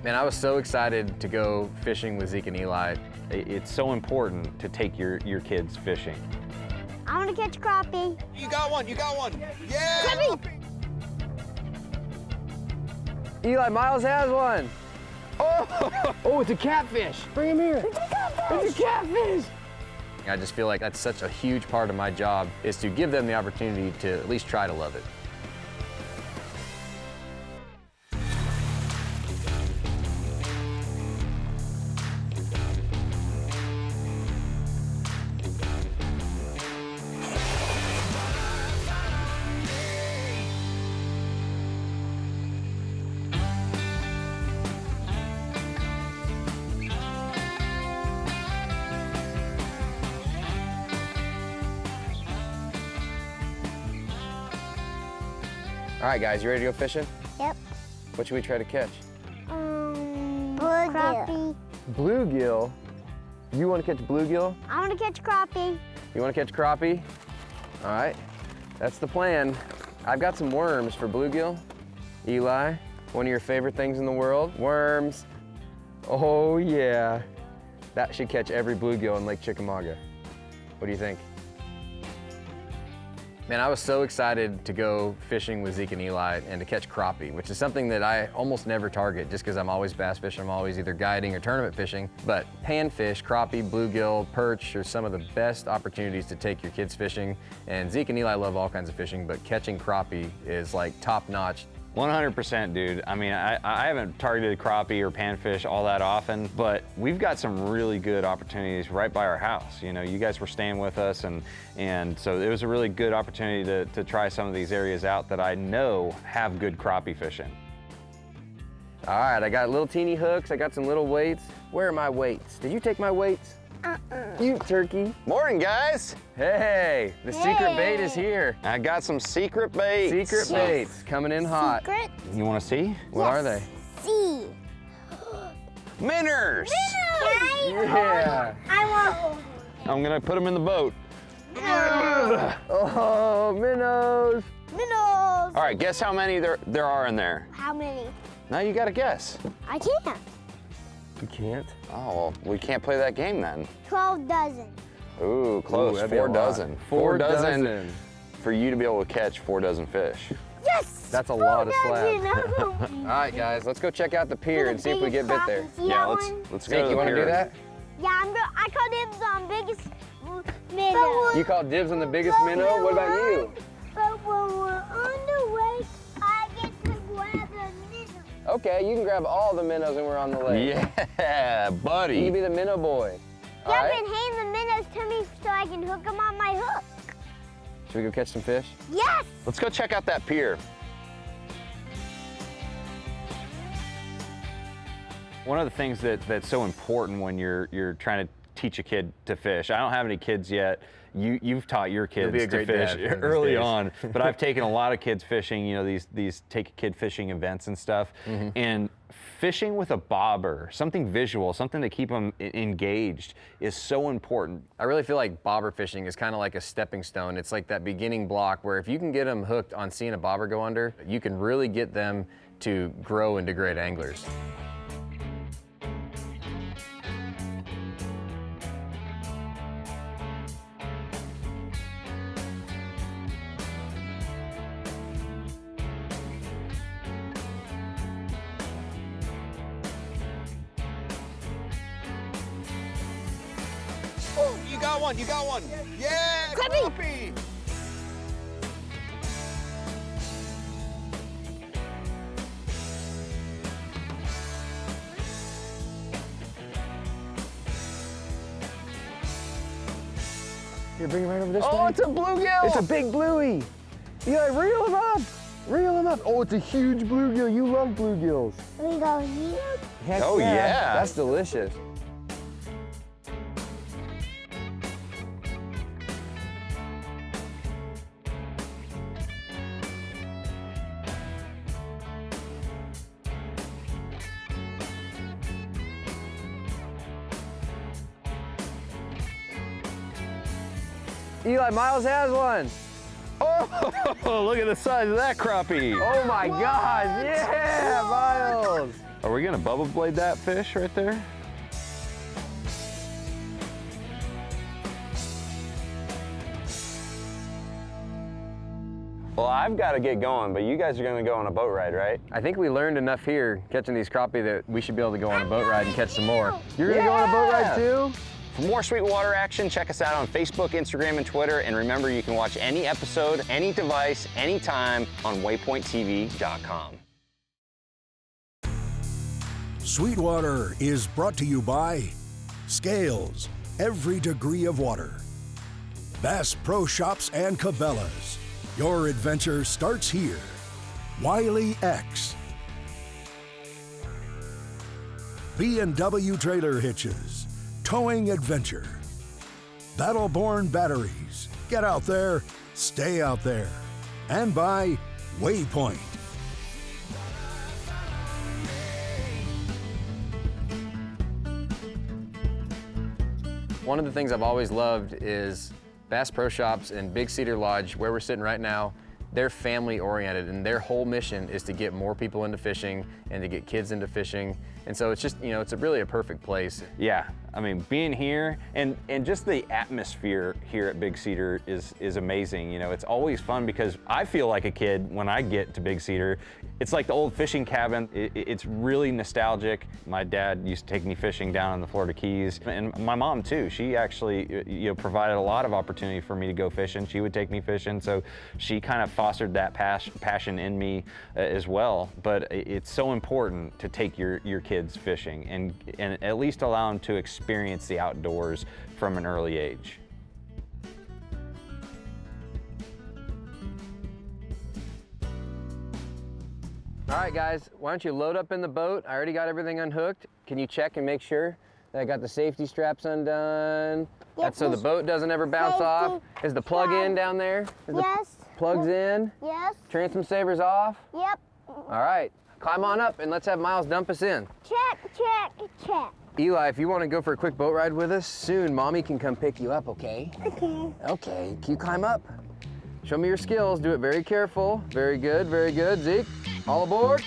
Man, I was so excited to go fishing with Zeke and Eli. It's so important to take your kids fishing. I want to catch crappie. You got one, you got one. Yeah! Crappie! Eli, Miles has one. Oh, oh, it's a catfish. Bring him here. It's a catfish! It's a catfish. I just feel like that's such a huge part of my job is to give them the opportunity to at least try to love it. All right, guys, you ready to go fishing? Yep. What should we try to catch? Crappie. Bluegill. You want to catch bluegill? I want to catch crappie. You want to catch crappie? All right, that's the plan. I've got some worms for bluegill. Eli, one of your favorite things in the world, worms. Oh yeah. That should catch every bluegill in Lake Chickamauga. What do you think? Man, I was so excited to go fishing with Zeke and Eli and to catch crappie, which is something that I almost never target just because I'm always bass fishing. I'm always either guiding or tournament fishing. But panfish, crappie, bluegill, perch are some of the best opportunities to take your kids fishing. And Zeke and Eli love all kinds of fishing, but catching crappie is like top notch. 100%, dude. I mean, I haven't targeted crappie or panfish all that often, but we've got some really good opportunities right by our house. You know, you guys were staying with us, and so it was a really good opportunity to try some of these areas out that I know have good crappie fishing. All right, I got little teeny hooks. I got some little weights. Where are my weights? Did you take my weights? You turkey. Morning, guys. Hey, the secret bait is here. I got some secret baits. Secret baits coming in hot. Secret? You want to see? What are they? See. Minnows. Yeah. I want. I'm gonna put them in the boat. Oh, minnows. Minnows. All right, guess how many there are in there? How many? Now you gotta guess. I can't. You can't? Oh, well, we can't play that game then. 12 dozen. Ooh, close. that'd be a 4 lot. dozen. 4 dozen dozen. for you to be able to catch 4 dozen fish. Yes! That's a lot of 4 slab. dozen. All right, guys, let's go check out the pier and see if we get bit there. See Yeah, that let's one? go. Zeke, To you want to do pier. that? Yeah, I call dibs on biggest minnow. You call dibs on the biggest minnow? What about you? But when we're on the way, I get to grab the minnow. Okay, you can grab all the minnows when we're on the lake. Yeah, You buddy. can be the minnow boy. All Yeah, right? but hand the minnows to me so I can hook them on my hook. Should we go catch some fish? Yes! Let's go check out that pier. One of the things that's so important when you're trying to teach a kid to fish. I don't have any kids yet. You've taught your kids be a to great fish dad one of these early days. on, but I've taken a lot of kids fishing, you know, these take a kid fishing events and stuff. And fishing with a bobber, something visual, something to keep them engaged is so important. I really feel like bobber fishing is kind of like a stepping stone. It's like that beginning block where if you can get them hooked on seeing a bobber go under, you can really get them to grow into great anglers. Oh, you got one, you got one. Yeah, Crappie. crappie. Here, bring him right over this way. Oh, it's a bluegill! It's a big bluey. Eli, reel him up. Reel him up. Oh, it's a huge bluegill. You love bluegills. We go here. Heck Oh, yeah. That's delicious. Eli, Miles has one. Oh, look at the size of that crappie. Oh my gosh, yeah, Miles. Are we we gonna bubble blade that fish right there? Well, I've got to get going, but you guys are going to go on a boat ride, right? I think we learned enough here catching these crappie that we should be able to go on a boat ride and catch some more. You're gonna go on a boat ride too? For more Sweetwater action, check us out on Facebook, Instagram, and Twitter. And remember, you can watch any episode, any device, anytime on waypointtv.com. Sweetwater is brought to you by Scales, every degree of water. Bass Pro Shops and Cabela's. Your adventure starts here. Wiley X. B&W Trailer Hitches. Towing Adventure. Battleborn Batteries. Get out there, stay out there. And by Waypoint. One of the things I've always loved is Bass Pro Shops and Big Cedar Lodge, where we're sitting right now. They're family oriented and their whole mission is to get more people into fishing and to get kids into fishing. And so it's just, you know, it's really a perfect place. Yeah, I mean, being here and just the atmosphere here at Big Cedar is amazing. You know, it's always fun because I feel like a kid when I get to Big Cedar. It's like the old fishing cabin. It's really nostalgic. My dad used to take me fishing down in the Florida Keys, and my mom too. She actually, you know, provided a lot of opportunity for me to go fishing. She would take me fishing, so she kind of fostered that passion in me as well. But it's so important to take your kids fishing and at least allow them to experience the outdoors from an early age. All right, guys, why don't you load up in the boat? I already got everything unhooked. Can you check and make sure that I got the safety straps undone? That's so the boat doesn't ever bounce off. Is the plug in down there? Yes. Plugs in? Yes. Transom savers off? Yep. All right, climb on up and let's have Miles dump us in. Check, check, check. Eli, if you want to go for a quick boat ride with us, soon Mommy can come pick you up, okay? Okay. Okay, can you climb up? Show me your skills, do it very careful. Very good, Zeke. All aboard.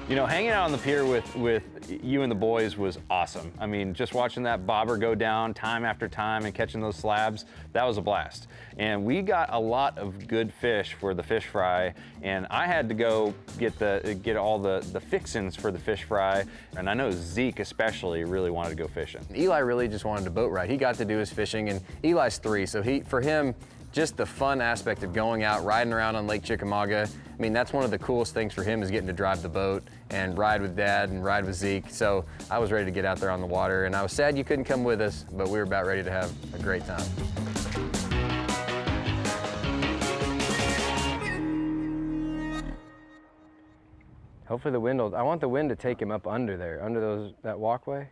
You know, hanging out on the pier with you and the boys was awesome. I mean, just watching that bobber go down time after time and catching those slabs, that was a blast. And we got a lot of good fish for the fish fry, and I had to go get all the fixins for the fish fry, and I know Zeke especially really wanted to go fishing. Eli really just wanted to boat ride. He got to do his fishing, and Eli's 3, so for him, just the fun aspect of going out, riding around on Lake Chickamauga. I mean, that's one of the coolest things for him is getting to drive the boat and ride with Dad and ride with Zeke. So I was ready to get out there on the water, and I was sad you couldn't come with us, but we were about ready to have a great time. Hopefully the wind will, I want the wind to take him up under there, under that walkway.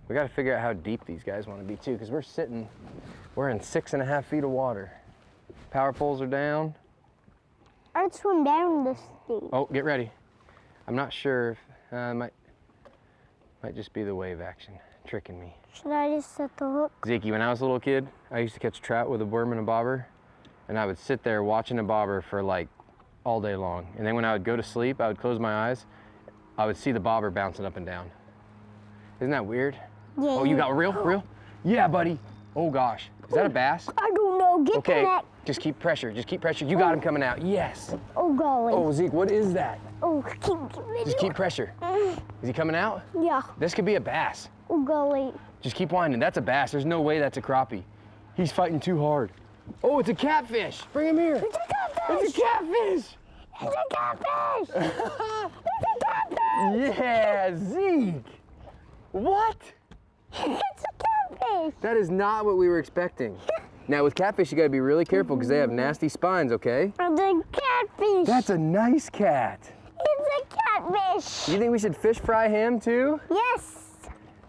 We got to figure out how deep these guys want to be too, because we're in 6.5 feet of water. Power poles are down. I'd swim down this thing. Oh, get ready. I'm not sure if, might just be the wave action tricking me. Should I just set the hook? Zeke, when I was a little kid, I used to catch trout with a worm and a bobber, and I would sit there watching a bobber for like all day long. And then when I would go to sleep, I would close my eyes, I would see the bobber bouncing up and down. Isn't that weird? Yeah. Oh, you got real? Yeah, buddy. Oh gosh, is that a bass? I don't know. Get Okay, the net. just keep pressure. You got him coming out. Yes. Oh golly. Oh, Zeke, what is that? Oh, Just keep pressure. Is he coming out? Yeah. This could be a bass. Oh golly. Just keep winding. That's a bass. There's no way that's a crappie. He's fighting too hard. Oh, it's a catfish. Bring him here. It's a catfish. It's a catfish. It's a catfish. It's a catfish. Yeah, Zeke. What? It's a catfish. That is not what we were expecting. Now with catfish, you gotta be really careful because they have nasty spines, okay? It's a catfish. That's a nice cat. It's a catfish. You think we should fish fry him too? Yes.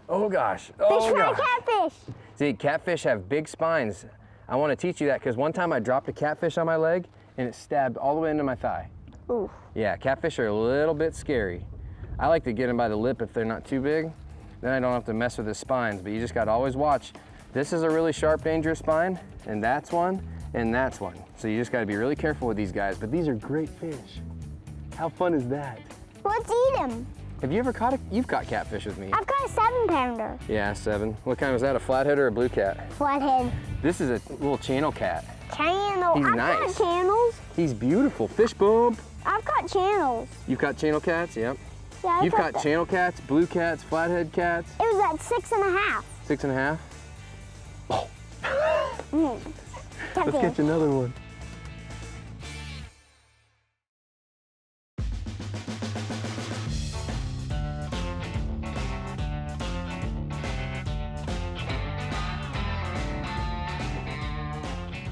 Oh gosh. Fish Oh fry gosh. catfish. See, catfish have big spines. I want to teach you that because one time I dropped a catfish on my leg and it stabbed all the way into my thigh. Ooh. Yeah, catfish are a little bit scary. I like to get them by the lip if they're not too big. Then I don't have to mess with the spines, but you just got to always watch. This is a really sharp, dangerous spine, and that's one, and that's one. So you just got to be really careful with these guys, but these are great fish. How fun is that? Let's eat him. Have you ever caught you've caught catfish with me? I've got a 7-pounder. Yeah, 7. What kind was that, a flathead or a blue cat? Flathead. This is a little channel cat. Channel. He's I've nice. got channels. He's beautiful. Fish bump. I've got channels. You've caught channel cats? Yep. Yeah, I've You've got caught that. channel cats, blue cats, flathead cats. It was at 6.5. 6.5. Mm. Let's catch another one.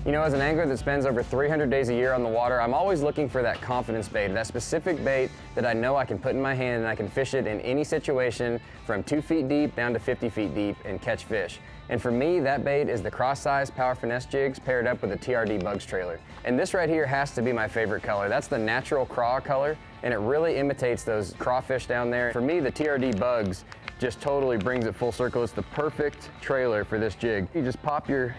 You know, as an angler that spends over 300 days a year on the water, I'm always looking for that confidence bait, that specific bait that I know I can put in my hand and I can fish it in any situation from 2 feet deep down to 50 feet deep and catch fish. And for me, that bait is the cross-size Power Finesse jigs paired up with a TRD Bugs trailer. And this right here has to be my favorite color. That's the natural craw color, and it really imitates those crawfish down there. For me, the TRD Bugs just totally brings it full circle. It's the perfect trailer for this jig. You just pop your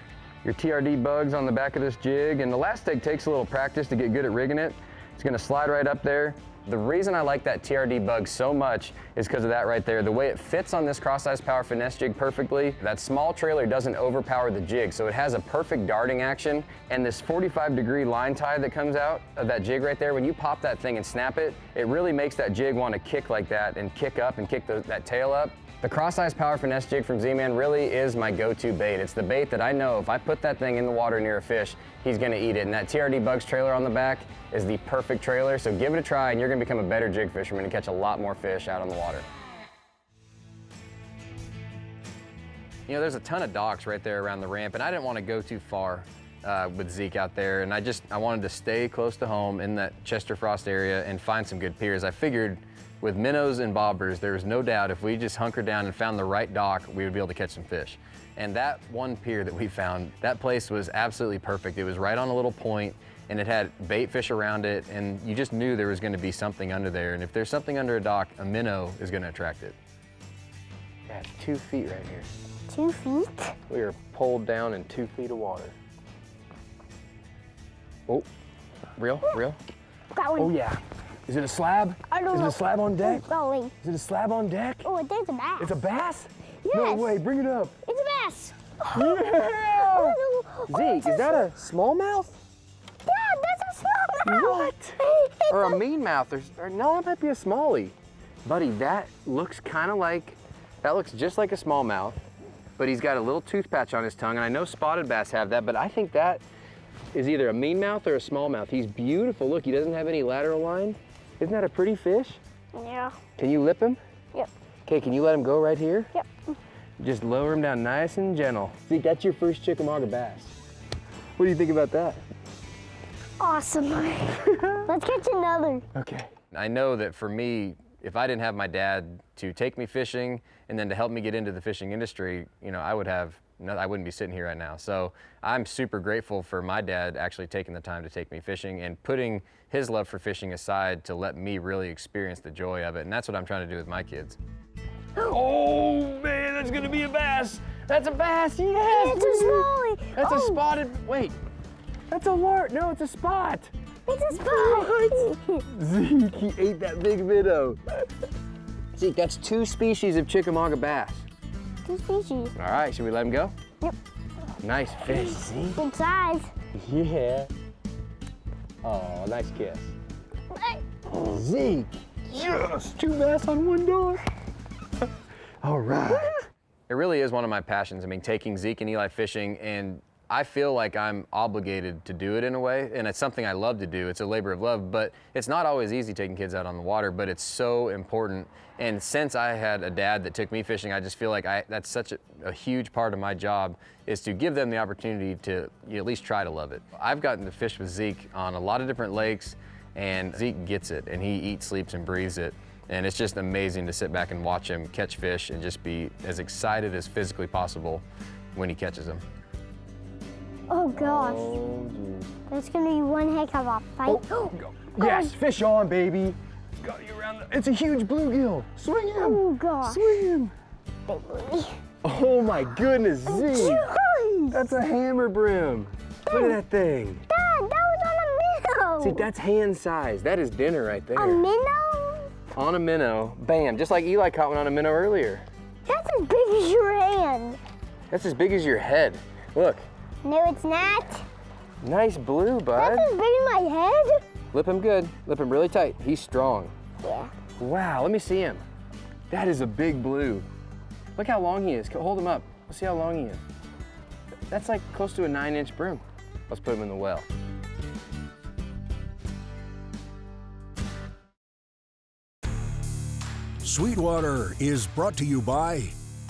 TRD Bugs on the back of this jig, and the last take takes a little practice to get good at rigging it. It's gonna slide right up there. The reason I like that TRD Bug so much is because of that right there. The way it fits on this cross-size Power Finesse jig perfectly, that small trailer doesn't overpower the jig, so it has a perfect darting action, and this 45-degree line tie that comes out of that jig right there, when you pop that thing and snap it, it really makes that jig want to kick like that and kick up and kick that tail up. The cross-size Power Finesse jig from Z-Man really is my go-to bait. It's the bait that I know if I put that thing in the water near a fish, he's gonna eat it. And that TRD Bugs trailer on the back is the perfect trailer. So give it a try and you're gonna become a better jig fisherman and catch a lot more fish out on the water. You know, there's a ton of docks right there around the ramp, and I didn't want to go too far with Zeke out there. And I wanted to stay close to home in that Chester Frost area and find some good piers. I figured with minnows and bobbers, there was no doubt if we just hunkered down and found the right dock, we would be able to catch some fish. And that one pier that we found, that place was absolutely perfect. It was right on a little point, and it had bait fish around it, and you just knew there was gonna be something under there. And if there's something under a dock, a minnow is gonna attract it. Yeah, it's 2 feet right here. 2 feet? We are pulled down in 2 feet of water. Oh, real? Got one. Oh yeah. Is it a slab? I don't Is know. it a slab on deck? Oh, golly. Is it a slab on deck? Oh, there's a bass. It's a bass? Yes. No way, bring it up. It's a bass. Yeah! Zeke, it's is that a smallmouth? Yeah, that's a smallmouth. What? Or a mean mouth? Or no, that might be a smallie. Buddy, that looks kind of like, that looks just like a smallmouth, but he's got a little tooth patch on his tongue, and I know spotted bass have that, but I think that is either a mean mouth or a smallmouth. He's beautiful. Look, he doesn't have any lateral line. Isn't that a pretty fish? Yeah. Can you lip him? Yep. Okay, can you let him go right here? Yep. Just lower him down nice and gentle. See, that's your first Chickamauga bass. What do you think about that? Awesome. Let's catch another. Okay. I know that for me, if I didn't have my dad to take me fishing and then to help me get into the fishing industry, you know, I wouldn't be sitting here right now. So I'm super grateful for my dad actually taking the time to take me fishing and putting his love for fishing aside to let me really experience the joy of it. And that's what I'm trying to do with my kids. Oh man, that's gonna be a bass. That's a bass, yes! It's a smallie. That's a spotted, wait. That's a lark, no, it's a spot. It's a spot. Zeke, he ate that big minnow. Zeke, that's 2 species of Chickamauga bass. 2 species. All right, should we let him go? Yep. Nice fish, Zeke. Good size. Yeah. Oh, nice kiss. Oh, Zeke, yes, 2 bass on 1 dog. All right. It really is one of my passions. I mean, taking Zeke and Eli fishing, and I feel like I'm obligated to do it in a way, and it's something I love to do. It's a labor of love, but it's not always easy taking kids out on the water, but it's so important. And since I had a dad that took me fishing, I just feel like that's such a huge part of my job is to give them the opportunity to at least try to love it. I've gotten to fish with Zeke on a lot of different lakes, and Zeke gets it, and he eats, sleeps, and breathes it. And it's just amazing to sit back and watch him catch fish and just be as excited as physically possible when he catches them. Oh gosh. That's gonna be one heck of a fight. Yes, fish on, baby. Got you around it's a huge bluegill. Swing him. Oh gosh. Swing him. Big booty. Oh my goodness, Zeke. Jeez. That's a hammer brim. Look at that thing. Dad, that was on a minnow. See, that's hand size. That is dinner right there. A minnow? On a minnow, bam, just like Eli caught one on a minnow earlier. That's as big as your hand. That's as big as your head. Look, No, it's not. nice blue, bud. That's as big as my head. Lip him good, lip him really tight. He's strong. Yeah. Wow, let me see him. That is a big blue. Look how long he is. Hold him up. Let's see how long he is. That's like close to a 9-inch broom. Let's put him in the well. Sweetwater is brought to you by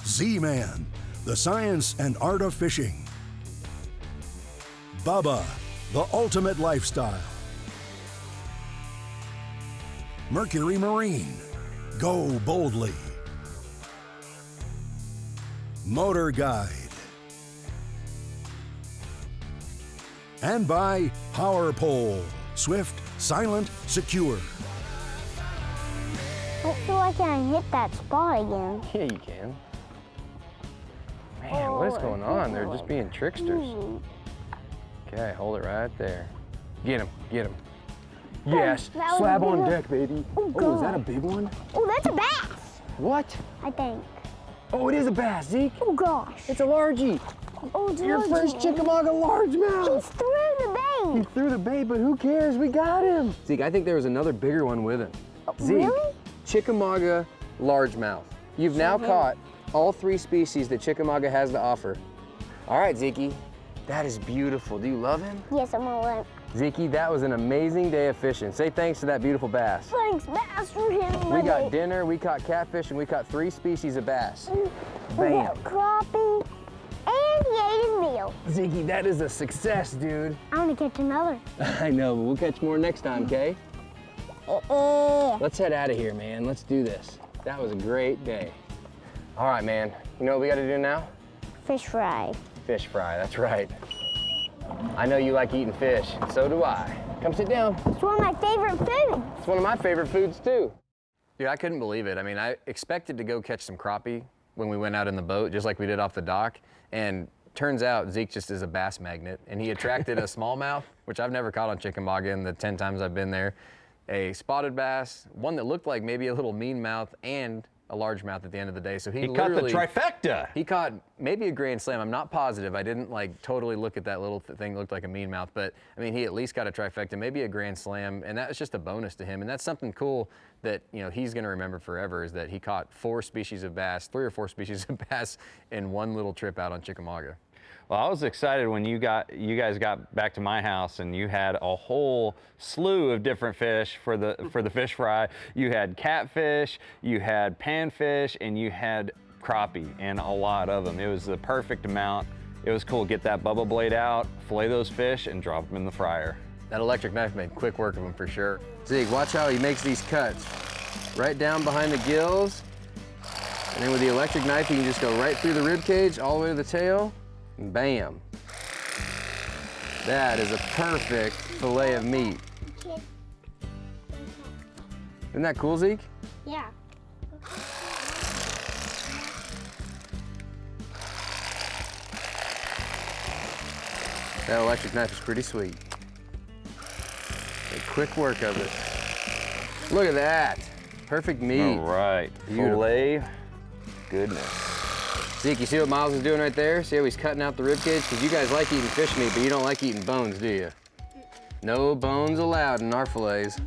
Z-Man, the science and art of fishing. Bubba, the ultimate lifestyle. Mercury Marine, go boldly. Motor Guide. And by Power Pole, swift, silent, secure. I don't feel like I can hit that spot again. Yeah, you can. Man, what is going on? They're just being tricksters. Okay, hold it right there. Get him, get him. Yes, that was slab a big on one. deck, baby. Oh, Oh, is that a God. big one? Oh, that's a bass, What? I think. Oh, it is a bass, Zeke. Oh gosh. It's a largie. Oh, it's Your large. first Chickamauga largemouth. He's through the He bait. threw the bait, but who cares? We got him. Zeke, I think there was another bigger one with him. Zeke, Really? Chickamauga largemouth. You've now caught all 3 species that Chickamauga has to offer. All right, Zeke, that is beautiful. Do you love him? Yes, I'm gonna let him. Zeke, that was an amazing day of fishing. Say thanks to that beautiful bass. Thanks, bass, for hitting my We got bait. dinner, we caught catfish, and we caught 3 species of bass. We Bam. got crappie, and he ate his meal. Zeke, that is a success, dude. I want to catch another. I know, but we'll catch more next time, okay? Let's head out of here, man. Let's do this. That was a great day. All right, man. You know what we got to do now? Fish fry. Fish fry, that's right. I know you like eating fish, and so do I. Come sit down. It's one of my favorite foods. It's one of my favorite foods, too. Dude, I couldn't believe it. I mean, I expected to go catch some crappie when we went out in the boat, just like we did off the dock. And turns out Zeke just is a bass magnet, and he attracted a smallmouth, which I've never caught on Chickamauga in the 10 times I've been there. A spotted bass, one that looked like maybe a little mean mouth, and a largemouth at the end of the day. So He caught the trifecta. He caught maybe a grand slam. I'm not positive. I didn't like totally look at that little thing that looked like a mean mouth, but I mean, he at least got a trifecta, maybe a grand slam, and that was just a bonus to him. And that's something cool that, you know, he's going to remember forever, is that he caught 4 species of bass, 3 or 4 species of bass in one little trip out on Chickamauga. Well, I was excited when you guys got back to my house and you had a whole slew of different fish for the fish fry. You had catfish, you had panfish, and you had crappie, and a lot of them. It was the perfect amount. It was cool. Get that Bubba blade out, fillet those fish, and drop them in the fryer. That electric knife made quick work of him for sure. Zeke, watch how he makes these cuts. Right down behind the gills, and then with the electric knife, you can just go right through the rib cage, all the way to the tail. Bam. That is a perfect fillet of meat. Isn't that cool, Zeke? Yeah. That electric knife is pretty sweet. A quick work of it. Look at that. Perfect meat. All right, Beautiful. fillet goodness. Zeke, you see what Miles is doing right there? See how he's cutting out the rib cage? Because you guys like eating fish meat, but you don't like eating bones, do you? No bones allowed in our fillets.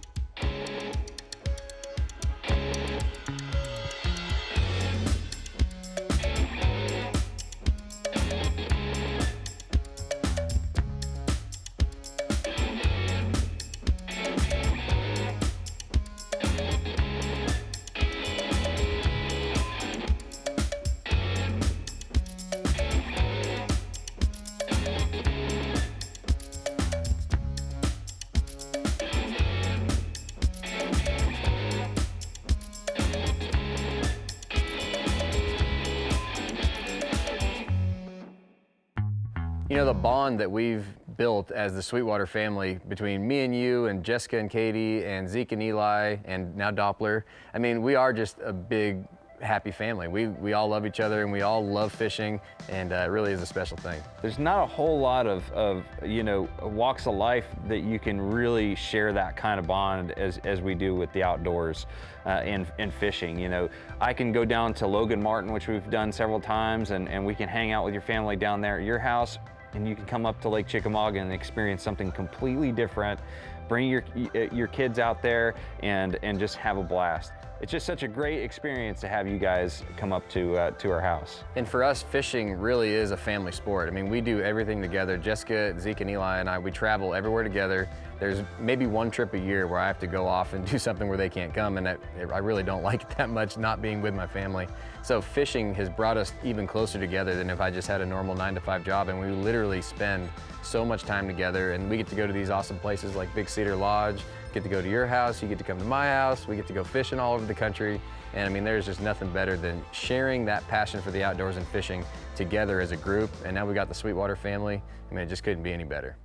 You know, the bond that we've built as the Sweetwater family between me and you and Jessica and Katie and Zeke and Eli and now Doppler, I mean, we are just a big, happy family. We all love each other and we all love fishing, and it really is a special thing. There's not a whole lot of you know, walks of life that you can really share that kind of bond as we do with the outdoors and fishing. You know, I can go down to Logan Martin, which we've done several times, and we can hang out with your family down there at your house, and you can come up to Lake Chickamauga and experience something completely different. Bring your kids out there and just have a blast. It's just such a great experience to have you guys come up to our house. And for us, fishing really is a family sport. I mean, we do everything together. Jessica, Zeke, and Eli and I, we travel everywhere together. There's maybe one trip a year where I have to go off and do something where they can't come, and I really don't like it that much, not being with my family. So fishing has brought us even closer together than if I just had a normal 9-to-5 job, and we literally spend so much time together, and we get to go to these awesome places like Big Cedar Lodge, get to go to your house, you get to come to my house, we get to go fishing all over the country. And I mean, there's just nothing better than sharing that passion for the outdoors and fishing together as a group. And now we got the Sweetwater family. I mean, it just couldn't be any better.